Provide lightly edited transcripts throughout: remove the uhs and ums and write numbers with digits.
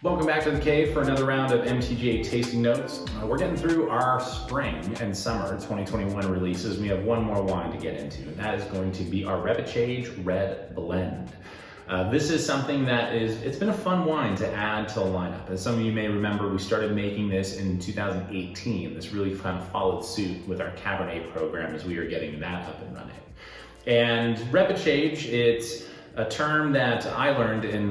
Welcome back to the cave for another round of MTGA tasting notes. We're getting through our spring and summer 2021 releases. We have one more wine to get into, and that is going to be our Repechage Red Blend. This is something that it's been a fun wine to add to the lineup. As some of you may remember, we started making this in 2018. This really kind of followed suit with our Cabernet program as we were getting that up and running. And Repechage, it's a term that I learned during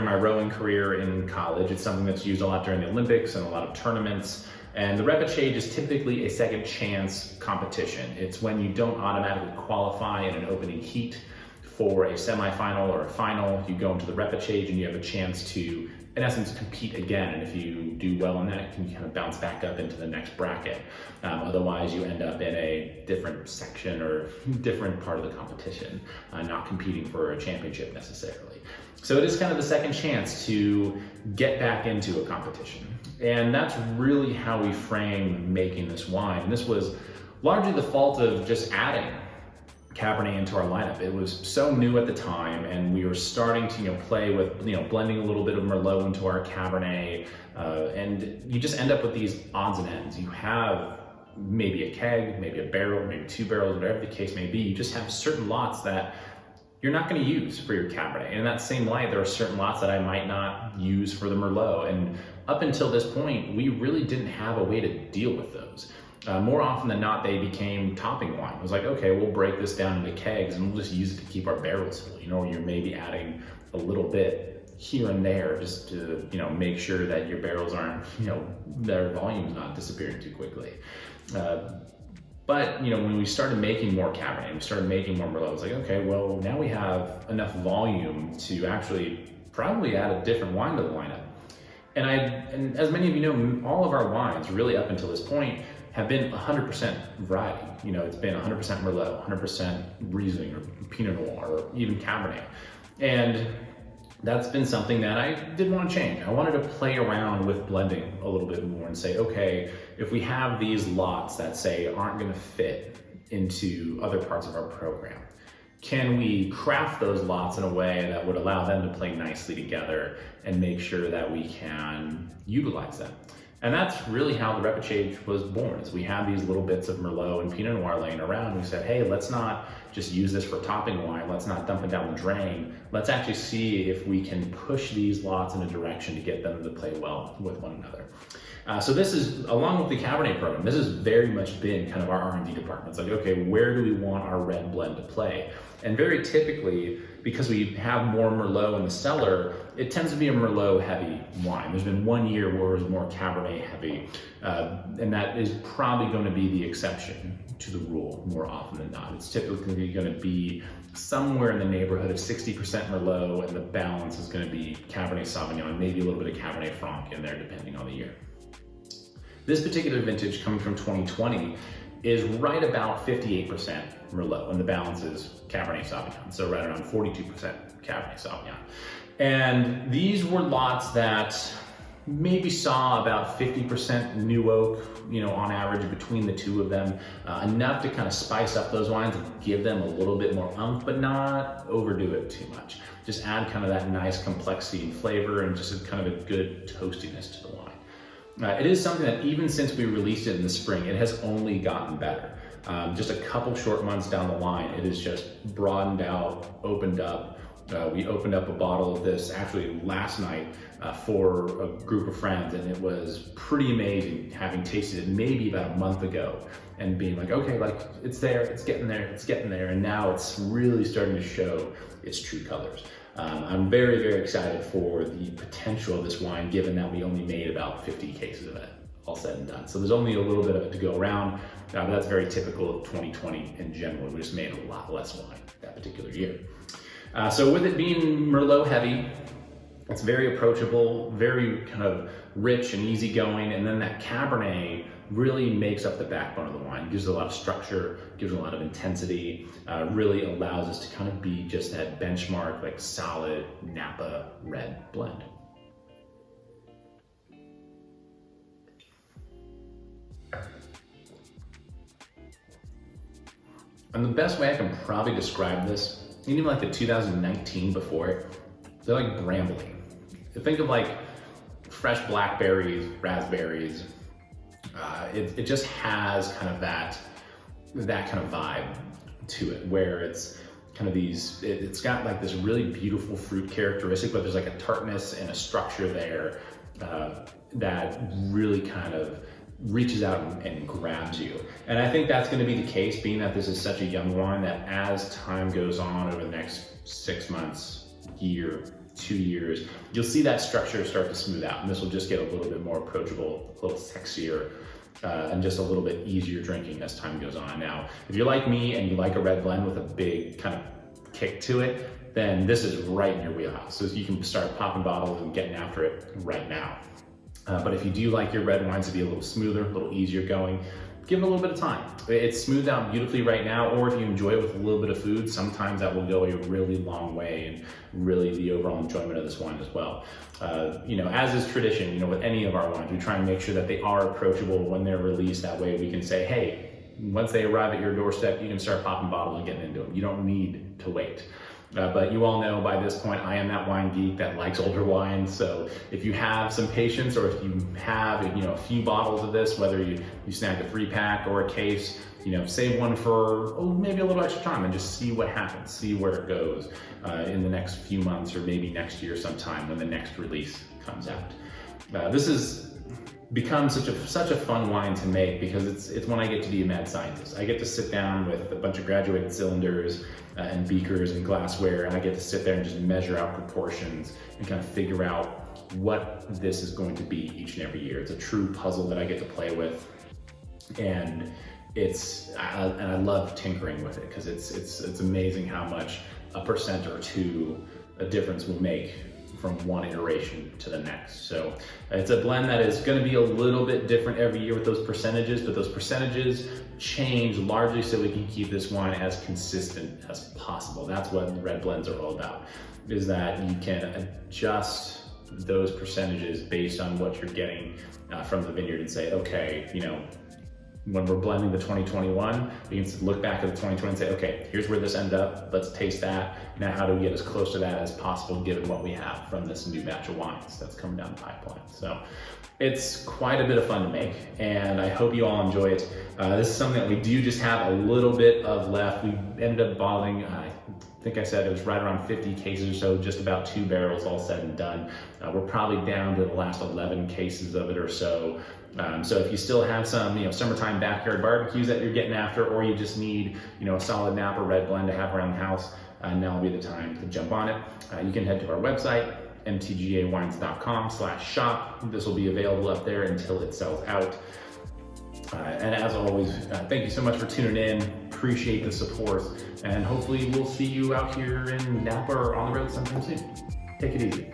my rowing career in college. It's something that's used a lot during the Olympics and a lot of tournaments. And the repechage is typically a second chance competition. It's when you don't automatically qualify in an opening heat for a semifinal or a final. You go into the repechage and you have a chance to, in essence, compete again. And if you do well in that, you can kind of bounce back up into the next bracket. Otherwise, you end up in a different section or different part of the competition, not competing for a championship necessarily. So it is kind of the second chance to get back into a competition. And that's really how we frame making this wine. And this was largely the fault of just adding Cabernet into our lineup. It was so new at the time, and we were starting to play with blending a little bit of Merlot into our Cabernet, and you just end up with these odds and ends. You have maybe a keg, maybe a barrel, maybe two barrels, whatever the case may be. You just have certain lots that you're not going to use for your Cabernet. And in that same light, there are certain lots that I might not use for the Merlot. And up until this point, we really didn't have a way to deal with those. More often than not, they became topping wine. It was like, okay, we'll break this down into kegs and we'll just use it to keep our barrels full. You're maybe adding a little bit here and there just to, make sure that your barrels aren't, their volume's not disappearing too quickly. But when we started making more Cabernet, we started making more Merlot, it was like, okay, well, now we have enough volume to actually probably add a different wine to the lineup. And as many of you know, all of our wines, really up until this point, have been 100% variety. It's been 100% Merlot, 100% Riesling or Pinot Noir, or even Cabernet. And that's been something that I didn't want to change. I wanted to play around with blending a little bit more and say, okay, if we have these lots that say aren't going to fit into other parts of our program, can we craft those lots in a way that would allow them to play nicely together and make sure that we can utilize them? And that's really how the Repechage was born, is we had these little bits of Merlot and Pinot Noir laying around. We said, hey, let's not just use this for topping wine. Let's not dump it down the drain. Let's actually see if we can push these lots in a direction to get them to play well with one another. So this is, along with the Cabernet program, this has very much been kind of our R&D department. It's like, okay, where do we want our red blend to play? And very typically, because we have more Merlot in the cellar, it tends to be a Merlot heavy wine. There's been one year where it was more Cabernet heavy, and that is probably going to be the exception to the rule more often than not. It's typically going to be somewhere in the neighborhood of 60% Merlot, and the balance is going to be Cabernet Sauvignon, maybe a little bit of Cabernet Franc in there depending on the year. This particular vintage, coming from 2020, is right about 58% Merlot, and the balance is Cabernet Sauvignon, so right around 42% Cabernet Sauvignon. And these were lots that maybe saw about 50% new oak, on average between the two of them, enough to kind of spice up those wines and give them a little bit more oomph, but not overdo it too much. Just add kind of that nice complexity and flavor and just kind of a good toastiness to the wine. It is something that even since we released it in the spring, it has only gotten better. Just a couple short months down the line, it has just broadened out, opened up. We opened up a bottle of this actually last night for a group of friends, and it was pretty amazing having tasted it maybe about a month ago and being like, okay, like it's there, it's getting there, it's getting there, and now it's really starting to show its true colors. I'm very, very excited for the potential of this wine, given that we only made about 50 cases of it, all said and done. So there's only a little bit of it to go around, but that's very typical of 2020 in general. We just made a lot less wine that particular year. So with it being Merlot heavy, it's very approachable, very kind of rich and easygoing, and then that Cabernet really makes up the backbone of the wine. It gives it a lot of structure, gives it a lot of intensity, really allows us to kind of be just that benchmark, like solid Napa red blend. And the best way I can probably describe this, even like the 2019 before it, they're like brambly. Think of like fresh blackberries, raspberries. It just has kind of that kind of vibe to it, where it's kind of these, it's got like this really beautiful fruit characteristic, but there's like a tartness and a structure there that really kind of reaches out and grabs you. And I think that's going to be the case, being that this is such a young wine, that as time goes on over the next 6 months, year, 2 years, you'll see that structure start to smooth out, and this will just get a little bit more approachable, a little sexier, and just a little bit easier drinking as time goes on. Now, if you're like me and you like a red blend with a big kind of kick to it, then this is right in your wheelhouse. So you can start popping bottles and getting after it right now. But if you do like your red wines to be a little smoother, a little easier going, give it a little bit of time. It's smoothed out beautifully right now, or if you enjoy it with a little bit of food, sometimes that will go a really long way and really the overall enjoyment of this wine as well. You know, as is tradition, you know, with any of our wines, we try and make sure that they are approachable when they're released. That way we can say, hey, once they arrive at your doorstep, you can start popping bottles and getting into them. You don't need to wait. But you all know by this point, I am that wine geek that likes older wines. So if you have some patience, or if you have, you know, a few bottles of this, whether you snag a 3-pack or a case, you know, save one for maybe a little extra time and just see what happens, see where it goes in the next few months, or maybe next year sometime when the next release comes out. This has become such a fun wine to make, because it's when I get to be a mad scientist. I get to sit down with a bunch of graduated cylinders and beakers and glassware, and I get to sit there and just measure out proportions and kind of figure out what this is going to be each and every year. It's a true puzzle that I get to play with, and I love tinkering with it, because it's amazing how much a percent or two a difference will make from one iteration to the next. So it's a blend that is going to be a little bit different every year with those percentages, but those percentages change largely so we can keep this wine as consistent as possible. That's what red blends are all about, is that you can adjust those percentages based on what you're getting from the vineyard, and say, okay, you know, when we're blending the 2021, we can look back at the 2020 and say, okay, here's where this ended up. Let's taste that. Now, how do we get as close to that as possible, given what we have from this new batch of wines that's coming down the pipeline? So it's quite a bit of fun to make, and I hope you all enjoy it. This is something that we do just have a little bit of left. We ended up bottling, I think I said it was right around 50 cases or so, just about 2 barrels all said and done. We're probably down to the last 11 cases of it or so. So if you still have some, you know, summertime backyard barbecues that you're getting after, or you just need, you know, a solid Napa red blend to have around the house, now will be the time to jump on it. You can head to our website, mtgawines.com/shop. This will be available up there until it sells out. And as always, thank you so much for tuning in. Appreciate the support, and hopefully we'll see you out here in Napa or on the road sometime soon. Take it easy.